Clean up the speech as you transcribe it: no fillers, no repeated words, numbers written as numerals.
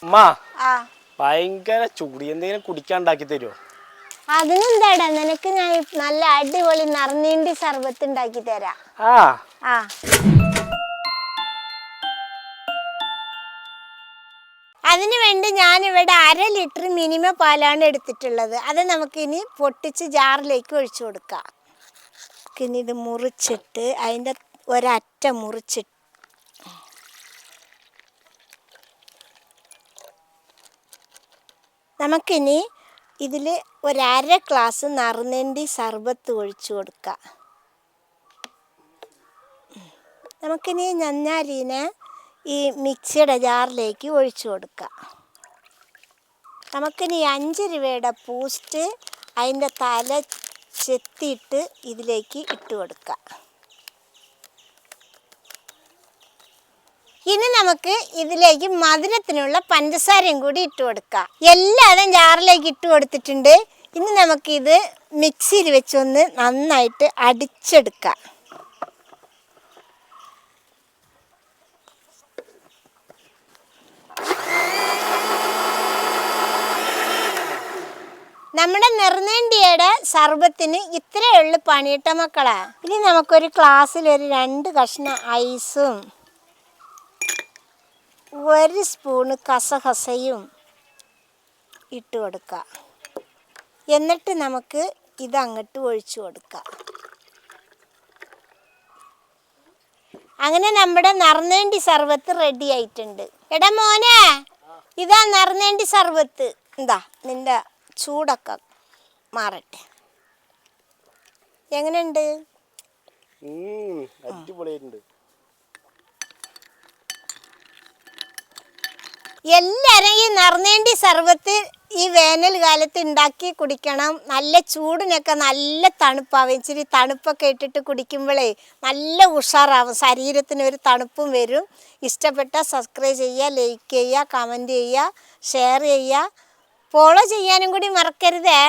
അമ്മ ഭയങ്കര ചൂടി, എന്തെങ്കിലും കുടിക്കാണ്ടാക്കി തരുമോ? അതിനെന്താടാ, നിനക്ക് ഞാൻ നല്ല അടിപൊളി നറുനീണ്ടി സർബത്ത് ഉണ്ടാക്കി തരാം. അതിനു വേണ്ടി ഞാനിവിടെ 1/2 ലിറ്റർ മിനിമം പാലാണ് എടുത്തിട്ടുള്ളത്. അത് നമുക്കിനി പൊട്ടിച്ച് ജാറിലേക്ക് ഒഴിച്ചു കൊടുക്കാം. ഇനി ഇത് മുറിച്ചിട്ട് അതിൻ്റെ ഒരറ്റ മുറിച്ചിട്ട് നമുക്കിനി ഇതിൽ 1/2 ഗ്ലാസ് നറുനീണ്ടി സർബത്ത് ഒഴിച്ചു കൊടുക്കാം. നമുക്കിനി ഞഞ്ഞാലീനെ ഈ മിക്സിയുടെ ജാറിലേക്ക് ഒഴിച്ചു കൊടുക്കാം. നമുക്കിനി 5 രൂപയുടെ ബൂസ്റ്റ് അതിൻ്റെ തല ചെത്തിയിട്ട് ഇതിലേക്ക് ഇട്ട് കൊടുക്കാം. ഇനി നമുക്ക് ഇതിലേക്ക് മധുരത്തിനുള്ള പഞ്ചസാരയും കൂടി ഇട്ട് കൊടുക്കാം. എല്ലാതും ജാറിലേക്ക് ഇട്ട് കൊടുത്തിട്ടുണ്ട്. ഇനി നമുക്കിത് മിക്സിയിൽ വെച്ചൊന്ന് നന്നായിട്ട് അടിച്ചെടുക്കാം. നമ്മുടെ നെറുനീണ്ടിയുടെ സർബത്തിന് ഇത്രയേ ഉള്ളു പണിയിട്ട മക്കളെ. ഇനി നമുക്കൊരു ഗ്ലാസ്സിൽ ഒരു 2 കഷ്ണം ഐസും 1 സ്പൂണ് കസകസയും ഇട്ട് കൊടുക്കാം. എന്നിട്ട് നമുക്ക് ഇതങ്ങോട്ട് ഒഴിച്ചു കൊടുക്കാം. അങ്ങനെ നമ്മുടെ നറുനീണ്ടി സർബത്ത് റെഡി ആയിട്ടുണ്ട്. എടാ മോനെ, ഇതാ നറുനീണ്ടി സർബത്ത്. എന്താ നിന്റെ ചൂടൊക്കെ മാറട്ടെ. എങ്ങനെയുണ്ട്? അടിപൊളിയായിട്ടുണ്ട്. എല്ലാവരും ഈ നറുനീണ്ടി സർബത്ത് ഈ വേനൽ കാലത്ത് ഉണ്ടാക്കി കുടിക്കണം. നല്ല ചൂടിനൊക്കെ നല്ല തണുപ്പാവും. ഇച്ചിരി തണുപ്പൊക്കെ ഇട്ടിട്ട് കുടിക്കുമ്പോഴേ നല്ല ഉഷാറാവും, ശരീരത്തിന് ഒരു തണുപ്പും വരും. ഇഷ്ടപ്പെട്ടാൽ സബ്സ്ക്രൈബ് ചെയ്യുക, ലൈക്ക് ചെയ്യുക, കമൻറ്റ് ചെയ്യുക, ഷെയർ ചെയ്യുക, ഫോളോ ചെയ്യാനും കൂടി മറക്കരുതേ.